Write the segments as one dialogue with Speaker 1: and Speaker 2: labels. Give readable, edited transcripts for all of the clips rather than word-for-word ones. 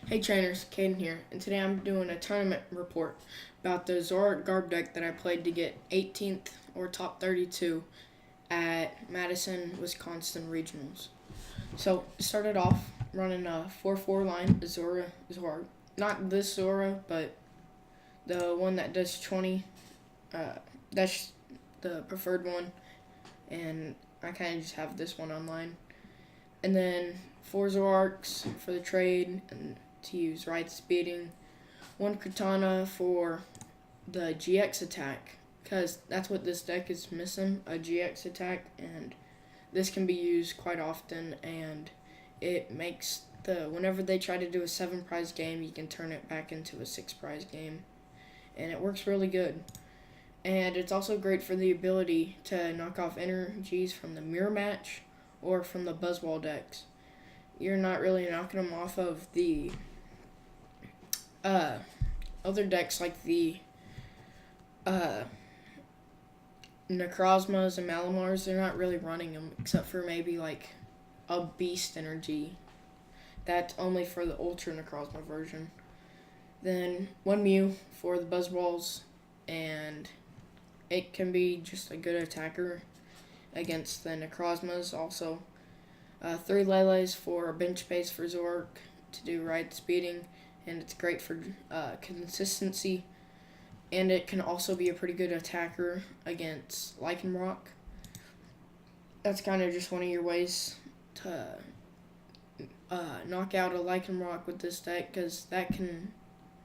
Speaker 1: Hey trainers, Caden here, and today I'm doing a tournament report about the Zoroark Garb deck that I played to get 18th or top 32 at Madison, Wisconsin Regionals. So, started off running a 4-4 line, Zoroark. Not this Zora, but the one that does 20. That's the preferred one, and I kind of just have this one online. And then 4 Zoroarks for the trade and to use right speeding, 1 Katana for the GX attack, because that's what this deck is missing, a GX attack, and this can be used quite often, and it makes whenever they try to do a 7 prize game, you can turn it back into a 6 prize game, and it works really good. And it's also great for the ability to knock off energies from the mirror match or from the Buzzwall decks. You're not really knocking them off of the other decks like the Necrozmas and Malamars. They're not really running them except for maybe like a Beast energy. That's only for the Ultra Necrozma version. Then 1 Mew for the Buzzballs, and it can be just a good attacker against the Necrozmas also. 3 Leles for bench space for Zoroark to do ride speeding, and it's great for consistency, and it can also be a pretty good attacker against Lycanroc. That's kind of just one of your ways to knock out a Lycanroc with this deck, because that can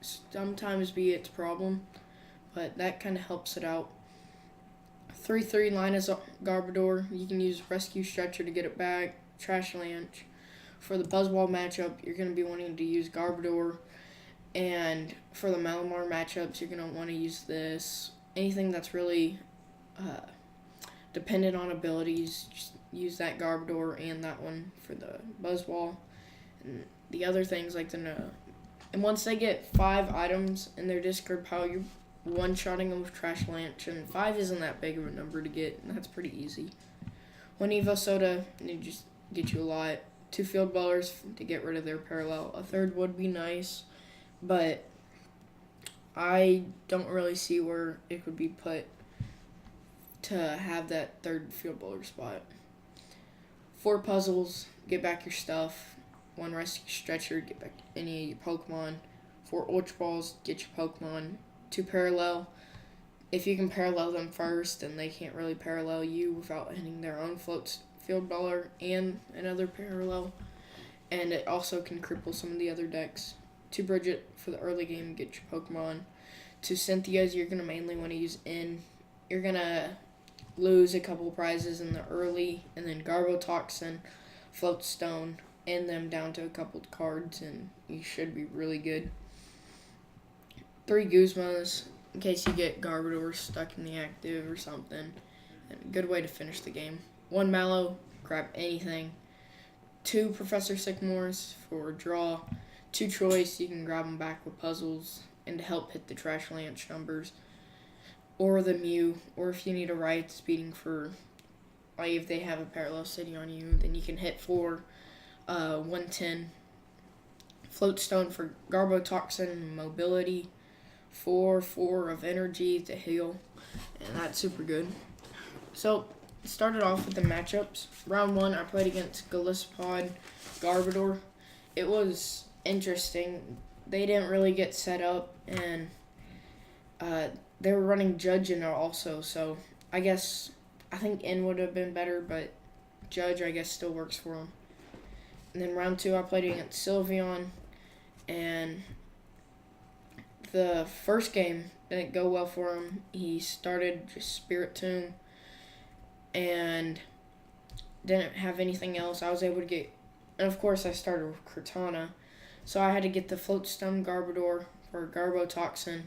Speaker 1: sometimes be its problem, but that kind of helps it out. 3-3 line is Garbodor. You can use Rescue Stretcher to get it back. Trash Lanch. For the Buzzwall matchup, you're going to be wanting to use Garbodor. And for the Malamar matchups, you're going to want to use this. Anything that's really dependent on abilities, just use that Garbodor and that one for the Buzzwall. And the other things like and once they get 5 items in their discard pile, you're one-shotting them with Trash Lanch, and 5 isn't that big of a number to get, and that's pretty easy. 1 Evo Soda, and it just get you a lot. 2 Field Dwellers to get rid of their parallel. A third would be nice, but I don't really see where it could be put to have that third Field Dweller spot. 4 Puzzles, get back your stuff. 1 Rescue Stretcher, get back any of your Pokemon. 4 Ultra Balls, get your Pokemon. 2 Parallel. If you can parallel them first, then they can't really parallel you without hitting their own Field Dweller and another parallel. And it also can cripple some of the other decks. 2 Bridget for the early game, get your Pokemon. 2 Cynthia's, you're going to mainly want to use in. You're going to lose a couple prizes in the early, and then Garbotoxin, Floatstone, and them down to a couple cards, and you should be really good. 3 Guzmas, in case you get Garbodor stuck in the active or something. And a good way to finish the game. 1 Mallow, grab anything. 2 Professor Sycamores for draw. 2 Choice, you can grab them back with puzzles and to help hit the Trash Lanch numbers. Or the Mew, or if you need a ride speeding for, like if they have a parallel city on you, then you can hit for 110. Floatstone for Garbotoxin and mobility. 4 of energy to heal, and that's super good. So, started off with the matchups. Round 1, I played against Gliscod Garbodor. It was interesting. They didn't really get set up, and they were running Judge in there also, so I think N would have been better, but Judge, I guess, still works for him. And then round 2, I played against Sylveon, and the first game didn't go well for him. He started just Spirit Tomb and didn't have anything else. I was able to get, and of course I started with Cortana, so I had to get the Floatstone Garbodor for Garbotoxin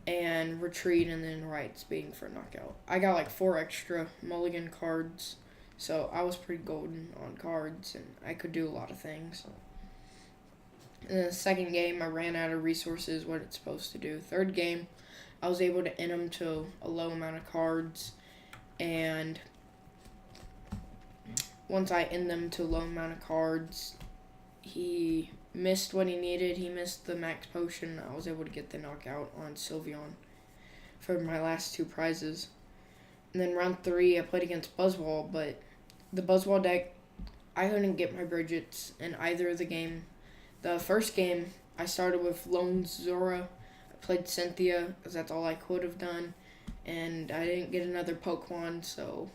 Speaker 1: and Retreat, and then Ride Speeding for knockout. I got like 4 extra mulligan cards, so I was pretty golden on cards, and I could do a lot of things. In the second game, I ran out of resources, what it's supposed to do. Third game, I was able to end him to a low amount of cards, and once I end them to a low amount of cards, he missed what he needed. He missed the max potion. I was able to get the knockout on Sylveon for my last 2 prizes. And then round 3, I played against Buzzwole, but the Buzzwole deck, I couldn't get my Bridgets in either of the game. The first game, I started with Lone Zora. I played Cynthia, because that's all I could have done. And I didn't get another Pokemon, so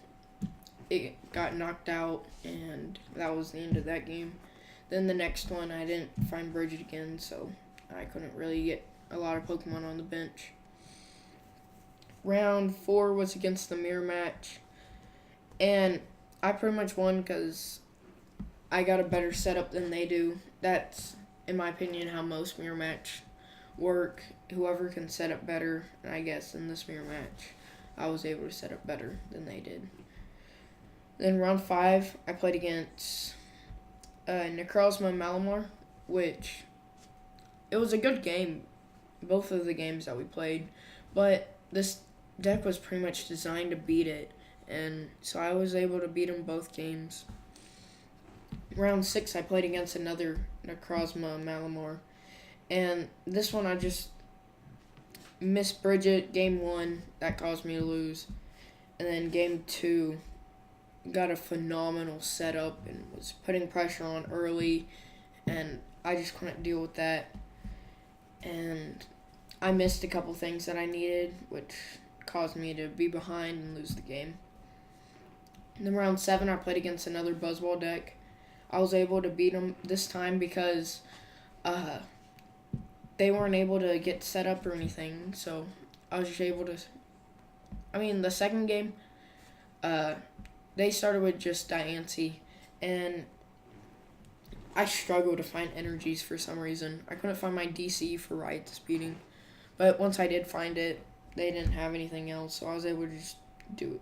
Speaker 1: it got knocked out, and that was the end of that game. Then the next one, I didn't find Bridget again, so I couldn't really get a lot of Pokemon on the bench. Round 4 was against the mirror match, and I pretty much won because I got a better setup than they do. That's, in my opinion, how most mirror match work. Whoever can set up better, and I guess in this mirror match, I was able to set up better than they did. Then round 5, I played against Necrozma Malamar, which it was a good game, both of the games that we played, but this deck was pretty much designed to beat it, and so I was able to beat him both games. Round 6, I played against another Necrozma Malamar, and this one I just missed Bridget game 1, that caused me to lose, and then game 2, got a phenomenal setup and was putting pressure on early, and I just couldn't deal with that, and I missed a couple things that I needed, which caused me to be behind and lose the game. In round 7, I played against another Buzzwole deck. I was able to beat them this time because they weren't able to get set up or anything, so I was just able to... the second game, they started with just Diancie, and I struggled to find energies for some reason. I couldn't find my DC for Riot Speeding, but once I did find it, they didn't have anything else, so I was able to just do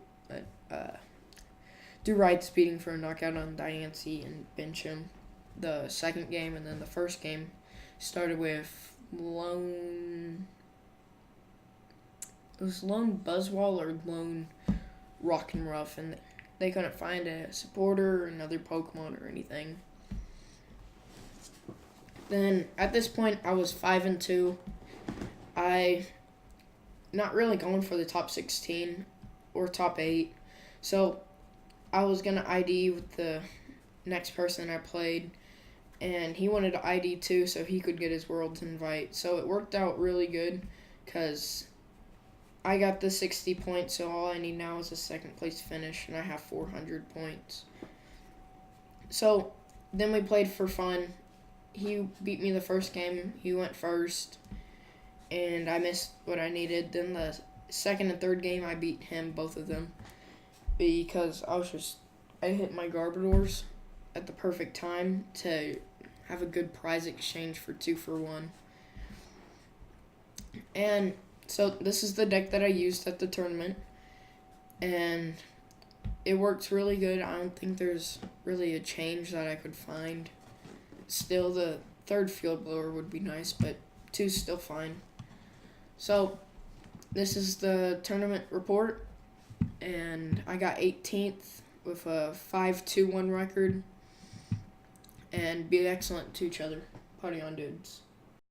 Speaker 1: Riot Speeding for a knockout on Diancie and bench him the second game, and then the first game started with Lone Buzzwole or Lone Rock'n'Ruff, and they couldn't find a supporter or another Pokemon or anything. Then at this point, I was 5-2. I not really going for the top 16 or top 8, so I was gonna ID with the next person I played, and he wanted to ID too, so he could get his Worlds invite. So it worked out really good because I got the 60 points, so all I need now is a second place finish, and I have 400 points. So then we played for fun. He beat me the first game. He went first, and I missed what I needed. Then the second and third game, I beat him, both of them, because I hit my Garbodors at the perfect time to have a good prize exchange for 2 for 1. And so this is the deck that I used at the tournament, and it works really good. I don't think there's really a change that I could find. Still, the third field blower would be nice, but 2's still fine. So this is the tournament report, and I got 18th with a 5-2-1 record, and be excellent to each other. Party on, dudes.